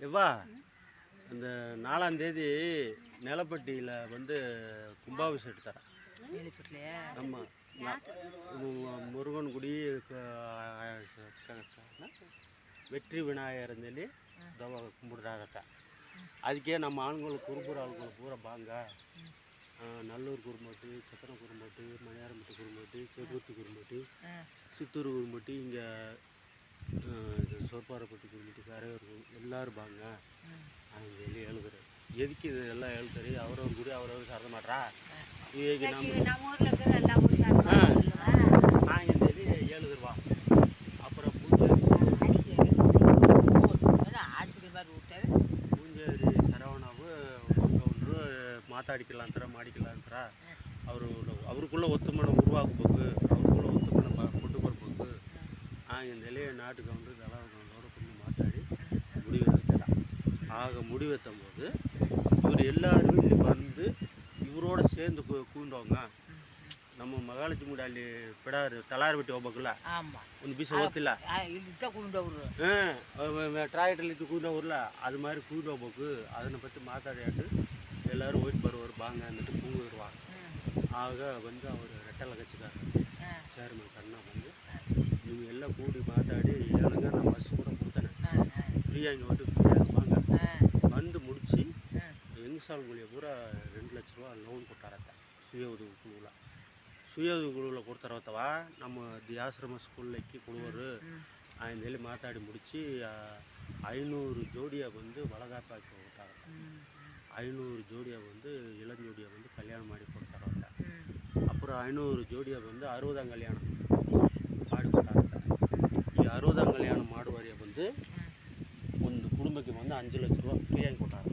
எவ்வா இந்த 4ஆம் தேதி நிலப்பட்டியில் வந்து கும்பாபிஷேகம் எடுத்தாரன். ஆமாம், முருகன்குடி வெற்றி விநாயகர் சொல்லி கும்பிடுறாங்கத்தான். அதுக்கே நம்ம ஆளுங்களுக்கு குறும்புற ஆளுங்களை பூரா பாங்க நல்லூர் குறும்பட்டு, சத்திரம் குறும்பட்டு, மணியாரம்பட்டு குறும்பட்டு, செகுத்து குறும்பட்டு, சித்தூர் குறும்பட்டு, இங்கே சொற்பாறைப்பட்டி குறும்பட்டு, கரையூர் எல்லோரும் பாங்க அவங்க சொல்லி எழுதுறாரு. எதுக்கு இது எல்லாம் எழுதுறாரு? அவரவர் கூட அவரவர் சரத மாட்டா இவைக்கு நாங்கள் சொல்லி எழுதுருவா. அப்புறம் பூஞ்சேரி சரவணாவு ஒன்று மாத்தாடிக்கலான்றா மாடிக்கலான்றா. அவருக்குள்ளே ஒத்துமனை உருவாக்கும் போக்கு, அவருக்குள்ளே ஒத்துமனை கொண்டு போகிற போக்கு நாங்கள் சொல்லி நாட்டுக்கு வந்து தலைவர்களோட கொஞ்சம் மாத்தாடி முடிவு வச்சுக்கலாம். ஆக முடிவு வைக்கும்போது இவர் எல்லாருமே வந்து இவரோட சேர்ந்து கூண்டவங்க. நம்ம மகாலட்சுமி முடாலி பிடாரு தலாறு வெட்டி ಹೋಗ್ಬೇಕಲ್ಲ ಒಂದು ಬೀಸ ಓದ್ತಿಲ್ಲ ಟ್ರಾಕ್ಟರ್ಲಿ ಕೂಡವ್ರಲ್ಲ அது மாதிரி கூண்டு ಹೋಗ್ಬೇಕು. அதனை பற்றி மாத்தாடியாட்டு எல்லோரும் ஓய்ட்டு வருவார் பாங்க வந்துட்டு கூங்குருவாங்க. ஆக வந்து அவர் ரெட்டலை கட்சிக்காரர் சேர்மன் கண்ணா வந்து இவங்க எல்லாம் கூடி மாத்தாடி ஏழுங்க நான் பஸ் கூட கொடுத்தேன் ஃப்ரீயாக இங்கே வந்து ஃப்ரீயாக வாங்க வந்து முடித்து எங்கசால் மொழியை பூரா 2 லட்ச ரூபா லோன் ಕೊಟ್ಟಾರತ್ತ சுய உதவி குழுவில். சுய உதவி குழுவில் கொடுத்தரவத்தவா நம்ம தி ஆசிரம ஸ்கூல்லைக்கு கொடுவார். ఆయన சொல்லி மாத்தாடி முடித்து 500 ஜோடியை வந்து வளகாப்பாக்கி விட்டாங்க. 500 ஜோடியை வந்து இளஞ்சோடியை வந்து கல்யாணம் ಮಾಡಿ ಕೊಡ್ತಾರಂತ. அப்புறம் 500 ஜோடியை வந்து 60ஆம் கல்யாணம் ಮಾಡಿ ಕೊಟ್ಟಾರಂತ. ಈ 60ஆம் கல்யாணம் ಮಾಡುವವರಿಗೆ வந்து ಒಂದು ಕುಟುಂಬಕ್ಕೆ வந்து 5 ಲಕ್ಷ ರೂಪಾಯಿ ಫ್ರೀಯಾಗಿ ಕೊಟ್ಟಾರ.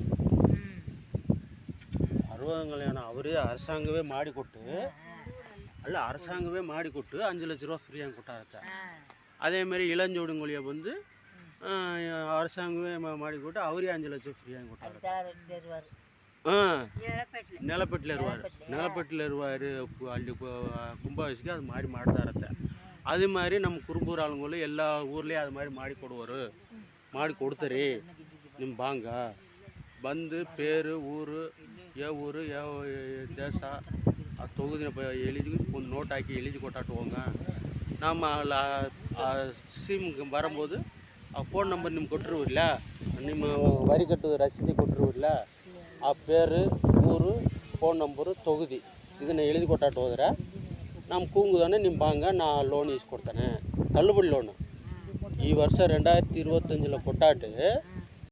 60ஆம் கல்யாணம் அவரே அரசாங்கமே ಮಾಡಿಕೊಟ್ಟು ಅಲ್ಲ அரசாங்கமே ಮಾಡಿಕೊಟ್ಟು 5 ಲಕ್ಷ ರೂಪಾಯಿ ಫ್ರೀಯಾಗಿ ಕೊಟ್ಟಾರತ್ತ. அதேமாதிரி இளஞ்சோடுங்கொழியை வந்து அரசாங்கமே ಮಾಡಿಕೊಟ್ಟು அவரே 5 லட்சம் ஃப்ரீயாக ಕೊಟ್ಟಾರ. ನೆಲಪೆಟ್ಲೆ ಇರುವಾರು ನೆಲಪೆಟ್ಲೆ ಇರುವಾರು ಅಲ್ಲಿ கும்பாபிஷேகம் அது மாதிரி ಮಾಡ್ತಾರತ್ತೆ. அது மாதிரி நம்ம குறும்பூர் ஆளுங்களும் எல்லா ஊர்லேயும் அது மாதிரி ಮಾಡಿ ಕೊಡುವರು. ಮಾಡಿ ಕೊಡ್ತಾರೆ. ನಿಮ್ಮ ಬಾಂಗ ಬಂದು பேர் ஊர் ஊர் தேச தொகுதியை எழுதி ಒಂದು நோட் ಹಾಕಿ எழுதி ಕೊಟ್ಟಾட்டு ಹೋங்க. நம்ம ಸಿಮ್ಗೆ வரும்போது ಫೋನ್ ನಂಬರ್ ನಿಮ್ಗೆ ಕೊಟ್ಟಿರುವಿಲ್ಲ, ನಿಮ್ಮ ವರಿ ಕಟ್ಟು ರಸೀದಿ ಕೊಟ್ಟಿರುವಿಲ್ಲ, ಆ பேர் ஊர் ಫೋನ್ ನಂಬರು ತೊಗದಿ ಇದನ್ನು எழுதி ಕೊಟ್ಟಾಟ್ಟು ಹೋದ್ರೆ ನಮ್ಮ ಕೂಗುದಾನೆ ನಿಮ್ಮ ಬಾಂಗ ನಾ ಲೋನ್ ಈಸ್ಕೊಡ್ತಾನೆ. ತಳ್ಳುಬಡಿ ಲೋನು ಈ ವರ್ಷ 2025 ಕೊಟ್ಟಾட்டு